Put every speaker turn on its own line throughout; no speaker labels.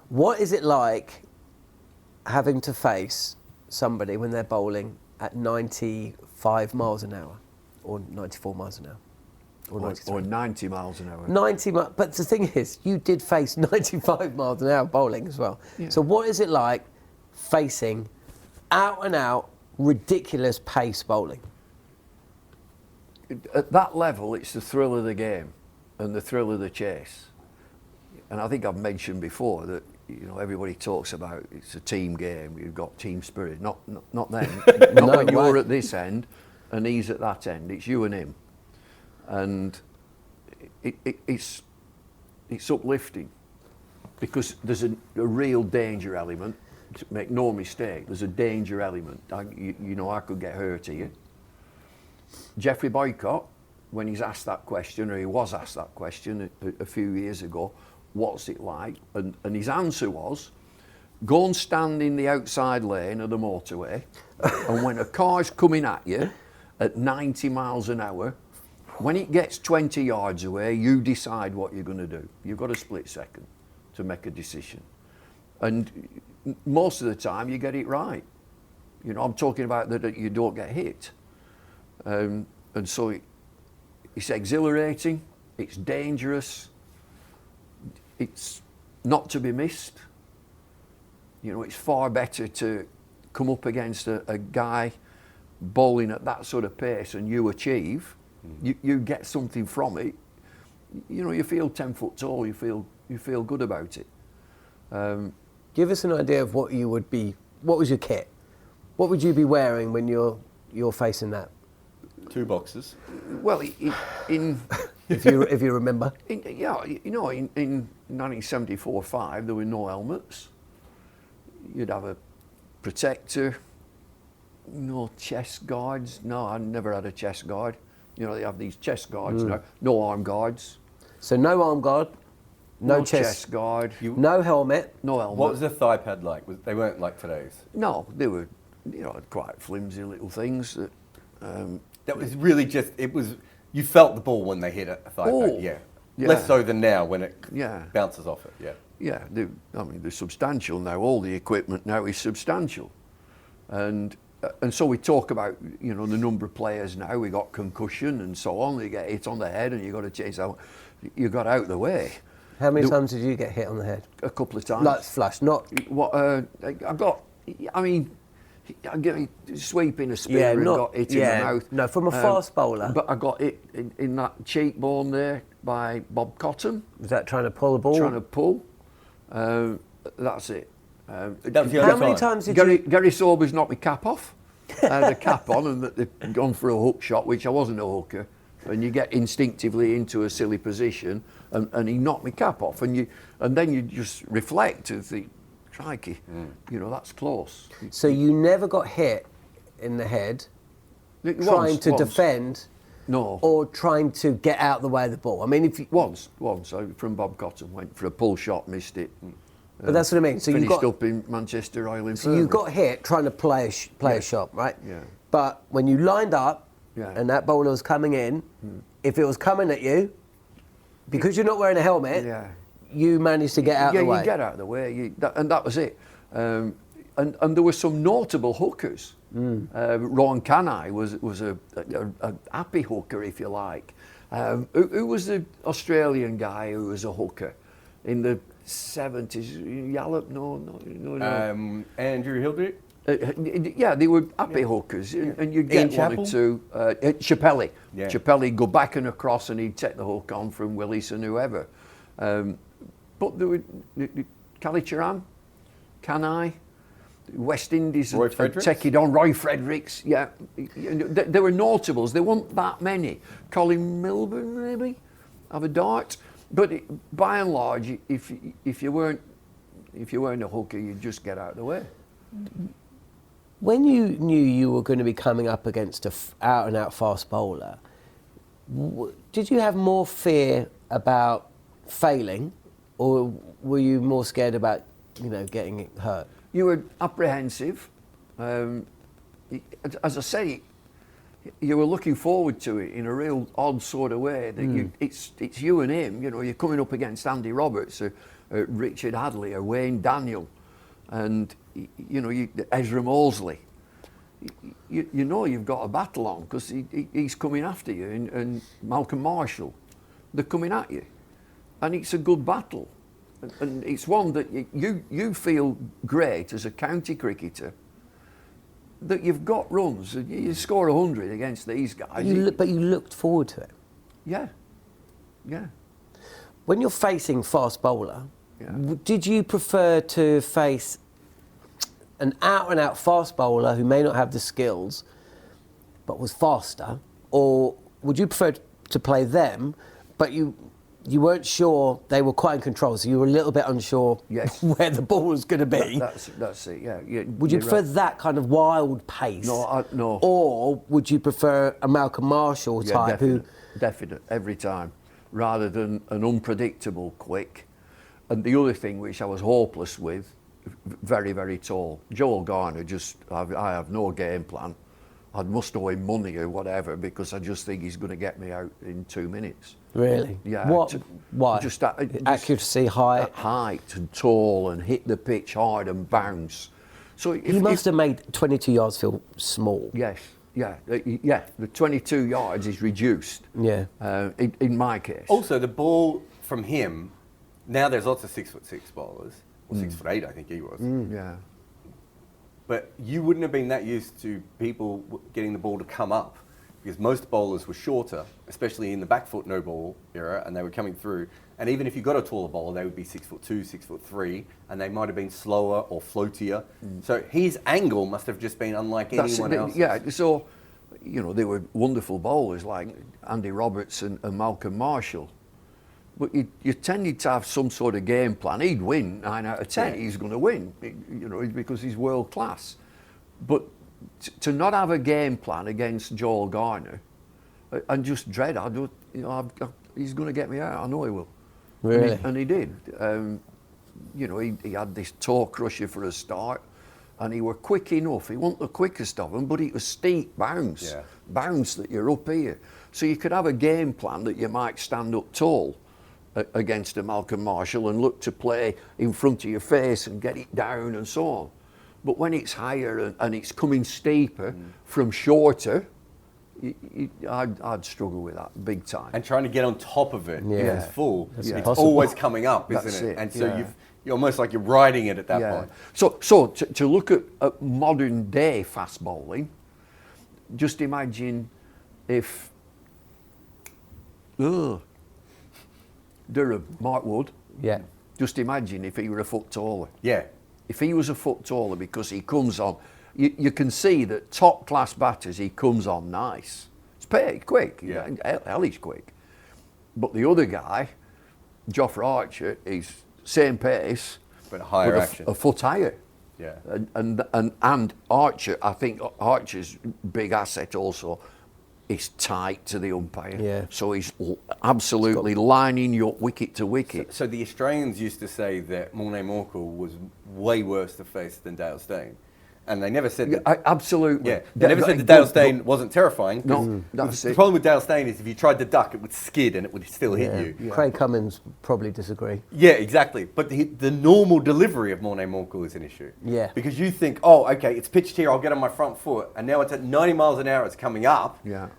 What is it like having to face somebody when they're bowling at 95 miles an hour or 94 miles an hour?
Or 90 miles an hour.
90 miles, but the thing is, you did face 95 miles an hour bowling as well.
Yeah.
So what is it like facing out and out ridiculous pace bowling?
At that level, it's the thrill of the game and the thrill of the chase. And I think I've mentioned before that, you know, everybody talks about it's a team game, you've got team spirit. Not then. Not when you're at this end and he's at that end. It's you and him. And it's uplifting because there's a real danger element. Make no mistake, there's a danger element. I could get hurt here. Geoffrey Boycott, when he's asked that question, or he was asked that question a few years ago, what's it like? And his answer was, go and stand in the outside lane of the motorway, and when a car's coming at you at 90 miles an hour, when it gets 20 yards away, you decide what you're going to do. You've got a split second to make a decision. And most of the time, you get it right. You know, I'm talking about that you don't get hit. And so it's exhilarating, it's dangerous, it's not to be missed. You know, it's far better to come up against a guy bowling at that sort of pace and you achieve. You get something from it. You know, you feel 10 foot tall. You feel good about it.
Give us an idea of what you would be. What was your kit? What would you be wearing when you're facing that?
2 boxes.
Well, in
if you remember.
In 1974-5, there were no helmets. You'd have a protector. No chest guards. No, I never had a chest guard. You know, they have these chest guards now. No arm guards.
So no arm guard, no chest
guard.
No helmet.
No helmet.
What was the thigh pad like? They weren't like today's?
No, they were, quite flimsy little things.
That was really just, you felt the ball when they hit a thigh pad, yeah. Less so than now when it bounces off it, yeah.
Yeah, they're substantial now. All the equipment now is substantial. And so we talk about, the number of players now. We got concussion and so on. They get hit on the head and you got to chase out. You got out of the way.
How many times did you get hit on the head?
A couple of times.
Like flush, not...
What? I get sweeping a spear and got hit in the mouth.
No, from a fast bowler.
But I got hit in that cheekbone there by Bob Cotton.
Was that trying to pull the ball?
Trying to pull. That's it.
How many times did
Gary Sobers knocked my cap off. I had a cap on and they'd gone for a hook shot, which I wasn't a hooker. And you get instinctively into a silly position and he knocked my cap off. And then you just reflect and think, crikey, that's close.
So you never got hit in the head trying to defend?
No.
Or trying to get out the way of the ball? I mean, if you...
Once, from Bob Cotton, went for a pull shot, missed it.
But that's what I mean. So
finished up in Manchester Royal Infirmary.
So you got hit trying to play a shot, right?
Yeah.
But when you lined up and that bowler was coming in, if it was coming at you, because you're not wearing a helmet, you managed to get out of the way.
Yeah, you get out of the way, and that was it. And there were some notable hookers. Ron Canai was a happy hooker, if you like. Who was the Australian guy who was a hooker in the 70s? Yallop? No.
Andrew Hildreth?
They were happy hookers, and you'd get one or two. Chappelli.
Yeah.
Chappelli go back and across, and he'd take the hook on from Willis and whoever. But there were Calicharan, Canai, West Indies, take it on. Roy Fredericks, there were notables. There weren't that many. Colin Milburn, maybe, have a dart. But by and large, if you weren't a hooker, you'd just get out of the way.
When you knew you were going to be coming up against a out-and-out fast bowler, did you have more fear about failing, or were you more scared about, getting hurt?
You were apprehensive. As I say, you were looking forward to it in a real odd sort of way. That it's you and him. You're coming up against Andy Roberts, Richard Hadley or Wayne Daniel, and Ezra Mosley. You know you've got a battle on because he's coming after you, and Malcolm Marshall, they're coming at you, and it's a good battle, and it's one that you feel great as a county cricketer that you've got runs. You score 100 against these guys.
But you looked forward to it.
Yeah.
When you're facing fast bowler, did you prefer to face an out-and-out fast bowler who may not have the skills but was faster, or would you prefer to play them but you weren't sure they were quite in control, so you were a little bit unsure where the ball was going to be?
That's it, yeah.
Would you prefer that kind of wild pace?
No.
Or would you prefer a Malcolm Marshall type
Definite, every time, rather than an unpredictable quick. And the other thing which I was hopeless with, very, very tall. Joel Garner, I have no game plan. I must owe him money or whatever because I just think he's going to get me out in 2 minutes.
Really?
Yeah.
Why?
Just
accuracy, height?
Height and tall and hit the pitch hard and bounce. So
he must have made 22 yards feel small.
Yes. Yeah. The 22 yards is reduced.
Yeah.
In my case.
Also, the ball from him. Now there's lots of 6'6" bowlers. Or 6'8", I think he was.
Yeah.
But you wouldn't have been that used to people getting the ball to come up, because most bowlers were shorter, especially in the back foot no ball era, and they were coming through. And even if you got a taller bowler, they would be 6'2", 6'3", and they might have been slower or floatier. So his angle must have just been unlike anyone else.
Yeah. So, they were wonderful bowlers like Andy Roberts and Malcolm Marshall. But you tended to have some sort of game plan. He'd win 9 out of 10. Yeah. He's going to win, because he's world class. But to not have a game plan against Joel Garner, and just dread, he's going to get me out. I know he will.
Really?
And he did. He had this toe crusher for a start, and he were quick enough. He wasn't the quickest of them, but it was steep bounce, bounce that you're up here. So you could have a game plan that you might stand up tall against a Malcolm Marshall and look to play in front of your face and get it down and so on. But when it's higher and it's coming steeper from shorter, I'd struggle with that big time.
And trying to get on top of it, if it's full, it's
impossible.
always coming up, isn't it? And so you're almost like you're riding it at that point.
So to look at modern day fast bowling, just imagine if Durham, Mark Wood.
Yeah.
Just imagine if he were a foot taller.
Yeah.
If he was a foot taller, because he comes on, you can see that top class batters, he comes on nice. It's quick.
Yeah.
Hell, he's quick. But the other guy, Jofra Archer, is same pace,
but higher action.
A foot higher.
Yeah.
And Archer, I think Archer's big asset also is tight to the umpire.
Yeah.
So he's absolutely lining your wicket to wicket.
So the Australians used to say that Morne Morkel was way worse to face than Dale Steyn. And they never said that.
Absolutely.
Yeah. They never said that Dale Steyn wasn't terrifying.
No, that's
the
it.
problem with Dale Steyn is if you tried to duck, it would skid and it would still hit you.
Yeah. Craig Cummins probably disagree.
Yeah, exactly. But the normal delivery of Morne Morkel is an issue.
Yeah.
Because you think, oh, okay, it's pitched here, I'll get on my front foot, and now it's at 90 miles an hour, it's coming up,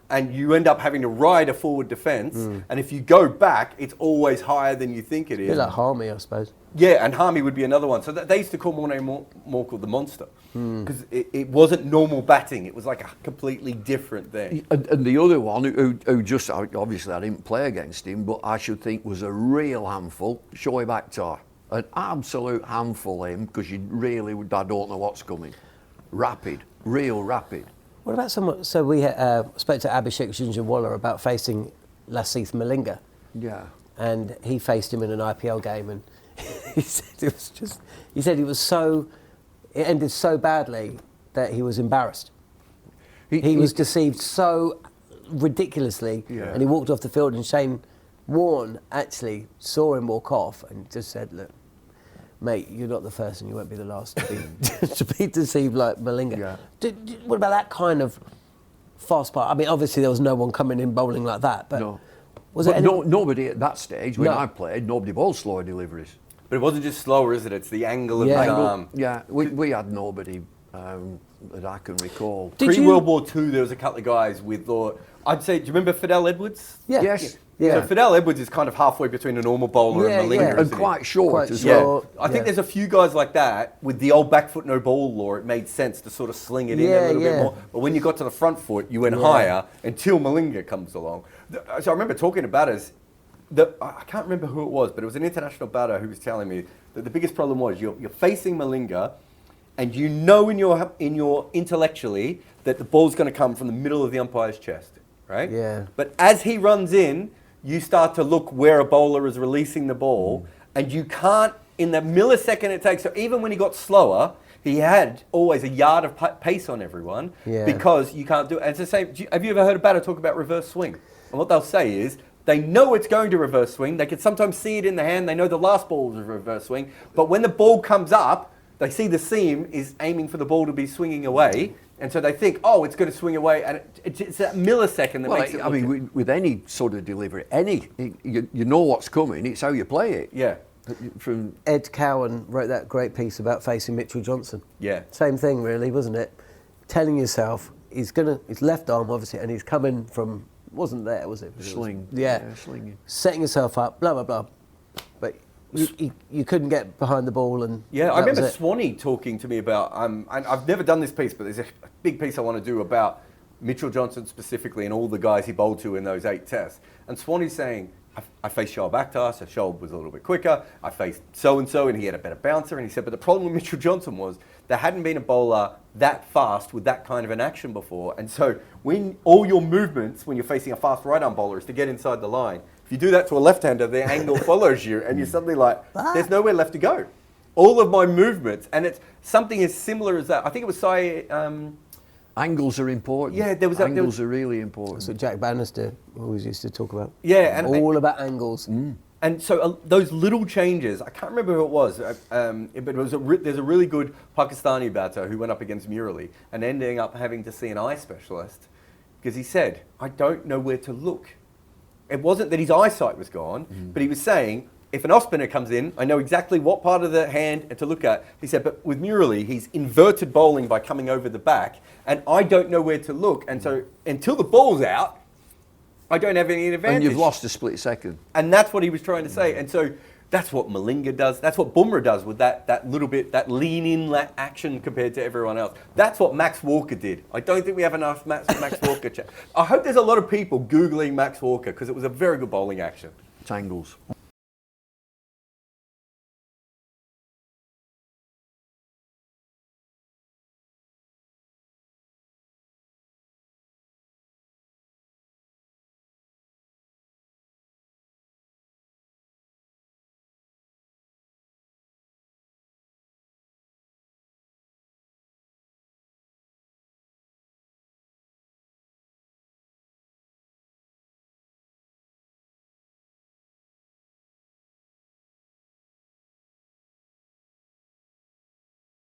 and you end up having to ride a forward defence, and if you go back, it's always higher than you think it is.
A bit like Harmy, I suppose.
Yeah, and Harmy would be another one. So they used to call Morne Morkel the monster, because it wasn't normal batting, it was like a completely different thing.
And the other one, who just, obviously I didn't play against him, but I should think was a real handful, Shoaib Akhtar. An absolute handful him, because I don't know what's coming. Rapid, real rapid.
What about someone, so we spoke to Abhishek Jinjawala about facing Lasith Malinga.
Yeah.
And he faced him in an IPL game, and he said it ended so badly that he was embarrassed. He was deceived so ridiculously, and he walked off the field, and Shane Warne actually saw him walk off and just said, look, mate, you're not the first and you won't be the last to be deceived like Malinga.
Yeah.
What about that kind of fast part? I mean, obviously there was no one coming in bowling like that, but
no.
Was it
nobody at that stage, when I played, nobody bowled slower deliveries.
But it wasn't just slower, is it? It's the angle of
Yeah.
his
Angle,
arm.
Yeah, we had nobody that I can recall.
Pre-World War II, there was a couple of guys with, I'd say, do you remember Fidel Edwards?
Yeah.
Yes.
Yeah.
So Fidel Edwards is kind of halfway between a normal bowler
Yeah,
and Malinga.
yeah.
And
isn't he?
quite short
Quite
as
short.
well.
I think there's a few guys like that. With the old back foot no ball law, it made sense to sort of sling it in a little bit more. But when you got to the front foot, you went higher until Malinga comes along. So I remember talking to batters. I can't remember who it was, but it was an international batter who was telling me that the biggest problem was you're facing Malinga, and you know in your intellectually that the ball's going to come from the middle of the umpire's chest, right?
Yeah.
But as he runs in, you start to look where a bowler is releasing the ball, and you can't, in the millisecond it takes, so even when he got slower, he had always a yard of pace on everyone, because you can't do it. And it's the same, have you ever heard a batter talk about reverse swing? And what they'll say is, they know it's going to reverse swing, they can sometimes see it in the hand, they know the last ball is a reverse swing, but when the ball comes up, they see the seam is aiming for the ball to be swinging away, and so they think, oh, it's going to swing away, and it's that millisecond that makes it.
I mean, with any sort of delivery, you know what's coming. It's how you play it.
Yeah.
From
Ed Cowan wrote that great piece about facing Mitchell Johnson.
Yeah.
Same thing, really, wasn't it? Telling yourself his left arm, obviously, and he's coming from, wasn't there, was it?
sling. Slinging.
Setting yourself up, blah blah blah. But you couldn't get behind the ball, and
Yeah, I
that was
remember
it.
Swanee talking to me about, and I've never done this piece, but there's a big piece I want to do about Mitchell Johnson specifically and all the guys he bowled to in those 8 tests. And Swanee's saying, I faced Jarrod Bakhtar, so Jarrod was a little bit quicker. I faced so-and-so, and he had a better bouncer. And he said, but the problem with Mitchell Johnson was there hadn't been a bowler that fast with that kind of an action before. And so when all your movements, when you're facing a fast right-arm bowler, is to get inside the line. If you do that to a left-hander, the angle follows you, and you're suddenly like, there's nowhere left to go. All of my movements, and it's something as similar as that. I think it was
Angles are important.
Yeah,
angles are really important.
That's what Jack Bannister always used to talk about.
Yeah, and
all about angles.
And so those little changes, I can't remember who it was, but it was there's a really good Pakistani batter who went up against Murali and ending up having to see an eye specialist because he said, I don't know where to look. It wasn't that his eyesight was gone, but he was saying, if an off-spinner comes in, I know exactly what part of the hand to look at. He said, but with Murali, he's inverted bowling by coming over the back, and I don't know where to look. And so until the ball's out, I don't have any advantage.
And you've lost a split second.
And that's what he was trying to say. And so that's what Malinga does. That's what Bumrah does with that little bit, that lean-in action compared to everyone else. That's what Max Walker did. I don't think we have enough Max Walker chat. I hope there's a lot of people Googling Max Walker because it was a very good bowling action.
It's angles.